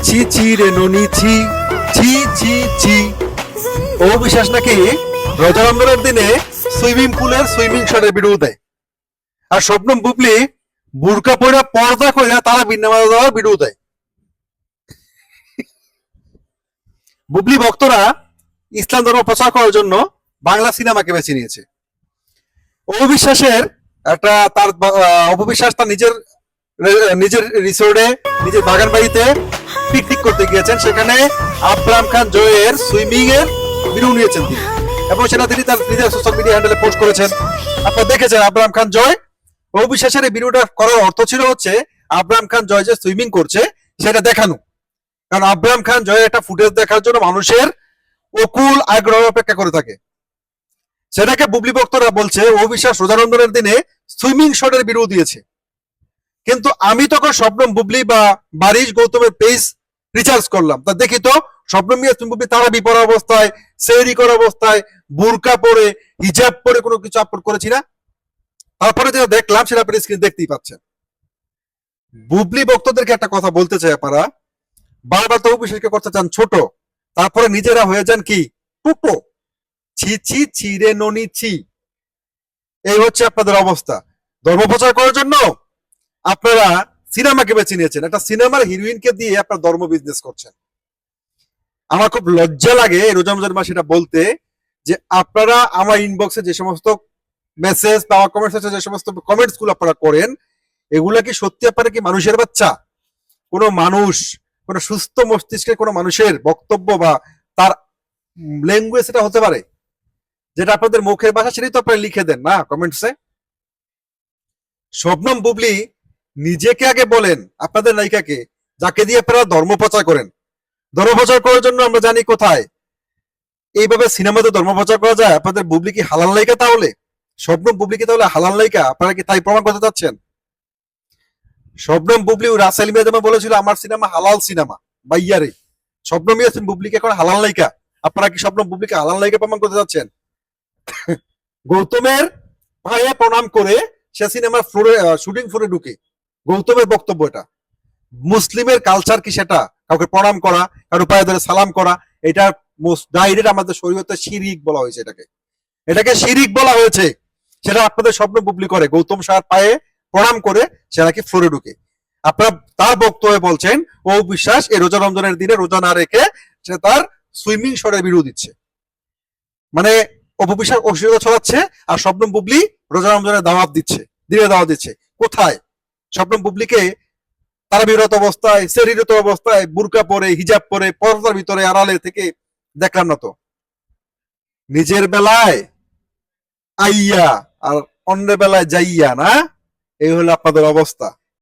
ছি ছি রে ননি ছি ছি ছি ছি। ও বিশ্বাস নাকি রজনীর দিনে সুইমিং পুলের সুইমিং শটের ভিডিও দেয়, আর শবনম বুবলি বুরকা পরে পর্দা কইরা তারা বিনামাজ দেওয়ার ভিডিও দেয়। বুবলি ভক্তরা ইসলাম ধর্ম প্রচার করার জন্য বাংলা সিনেমাকে বেছে নিয়েছে। অবিশ্বাসের একটা তার অপবিশ্বাস তার নিজের নিজের রিসোর্টে নিজের বাগান বাড়িতে পিকনিক করতে গিয়েছেন, সেখানে আব্রাহাম খান জয়ের সুইমিং এর ভিডিও নিয়েছেন তিনি, এবং সেটা তিনি তার নিজের সোশ্যাল মিডিয়া হ্যান্ডেলে পোস্ট করেছেন। আপনারা দেখেছেন আব্রাহাম খান জয়। অবিশ্বাসের এই ভিডিওটা করার অর্থ ছিল হচ্ছে আব্রাহাম খান জয় যে সুইমিং করছে সেটা দেখানো, কারণ আব্রাহাম খান জয়ের একটা ফুটেজ দেখার জন্য মানুষের অকুল আগ্রহ অপেক্ষা করে থাকে। সেটাকে বুবলি ভক্তরা বলছে অবিশ্বাস রোজারন্ধনের দিনে সুইমিং শটের ভিডিও দিয়েছে। কিন্তু আমি তখন শবনম বুবলি বা বারিশ গৌতমের পেজ রিচার্জ করলাম, তা দেখি তো শবনম বুবলি তারা বিপরা অবস্থায়, সেহরি করা অবস্থায়, বুরকা পরে, হিজাব পরে কোনো কিছু আপলোড করেছি না। তারপরে যেটা দেখলাম সেটা আপনি স্ক্রিন দেখতেই পাচ্ছেন। বুবলি ভক্তদেরকে একটা কথা বলতে চাই, আপনারা বারবার তো অবিশ্বাসকে করতে চান ছোট, তারপরে নিজেরা হয়ে যান কি টুটো। ছি ছি ছি রে ননি ছি। এই হচ্ছে আপনাদের অবস্থা। ধর্ম প্রচার করার জন্য আপনারা সিনেমাকে বেছে নিয়েছেন, একটা সিনেমার হিরোইনকে দিয়ে আপনার ধর্ম বিজনেস করছেন। আমার খুব লজ্জা লাগে রোজামজান মাস এটা বলতে, যে আপনারা আমার ইনবক্সে যে সমস্ত মেসেজ বা কমেন্টস আছে, যে সমস্ত কমেন্টস গুলো আপনারা করেন, এগুলা কি সত্যি আপনারা কি মানুষের বাচ্চা? কোনো মানুষ, কোনো সুস্থ মস্তিষ্কের কোনো মানুষের বক্তব্য বা তার ল্যাঙ্গুয়েজ এটা হতে পারে? যেটা আপনাদের মুখের ভাষা সেটাই তো আপনারা লিখে দেন না কমেন্টসে। শবনম বুবলি নিজেকে আগে বলেন, আপনাদের নায়িকাকে, যাকে দিয়ে আপনারা ধর্ম প্রচার করেন। ধর্ম প্রচার করার জন্য আমরা জানি কোথায় এইভাবে সিনেমাতে ধর্ম প্রচার করা যায়। আপনাদের বুবলি কি হালাল নায়িকা? তাহলে শবনম বুবলি কি তাহলে হালাল নায়িকা? আপনারা কি তাই প্রমাণ করতে চাচ্ছেন? শবনম বুবলি রাসেল মিয়া যেমন বলেছিল আমার সিনেমা হালাল সিনেমা, ভাইয়ারে শবনম ইয়াসিন বুবলিকে এখন হালাল নায়িকা। আপনারা কি শবনম বুবলিকে হালাল নায়িকা প্রমাণ করতে চাচ্ছেন? গৌতমের পায়ে প্রণাম করে সে সিনেমার ফ্লোরে শুটিং ফ্লোরে ঢুকে, গৌতমের বক্তব্য এটা। মুসলিমের কালচার কি সেটা? কাউকে প্রণাম করা, কারো পায়ে ধরে সালাম করা, এটা ডাইরেক্ট আমাদের শরীয়তে শিরিক বলা হয়েছে। এটাকে শিরিক বলা হয়েছে। সেটা আপনাদের স্বপ্ন বুবলি করে, গৌতম সাহার পায়ে প্রণাম করে সে নাকি ফ্লোরে ঢুকে। আপনারা তার বক্তব্যে বলছেন ও বিশ্বাস এই রোজা রমজানের দিনে রোজা না রেখে সে তার সুইমিং শটের ভিডিও দিচ্ছে, মানে অপবিশ্বাস অশ্লীলতা ছড়াচ্ছে, আর শবনম বুবলি রোজা রমজানের দাওয়াত দিচ্ছে, দিনে দাওয়াত দিচ্ছে। কোথায় শবনম বুবলিকে তারা বিরত অবস্থায়, শরীরত অবস্থায়, বুরকা পরে, হিজাব পরে, পর্দার ভিতরে আড়ালে থেকে দেখলাম না তো। নিজের বেলায় আইয়া আর অন্যের বেলায় যাইয়া না, এই হলো আপনাদের অবস্থা।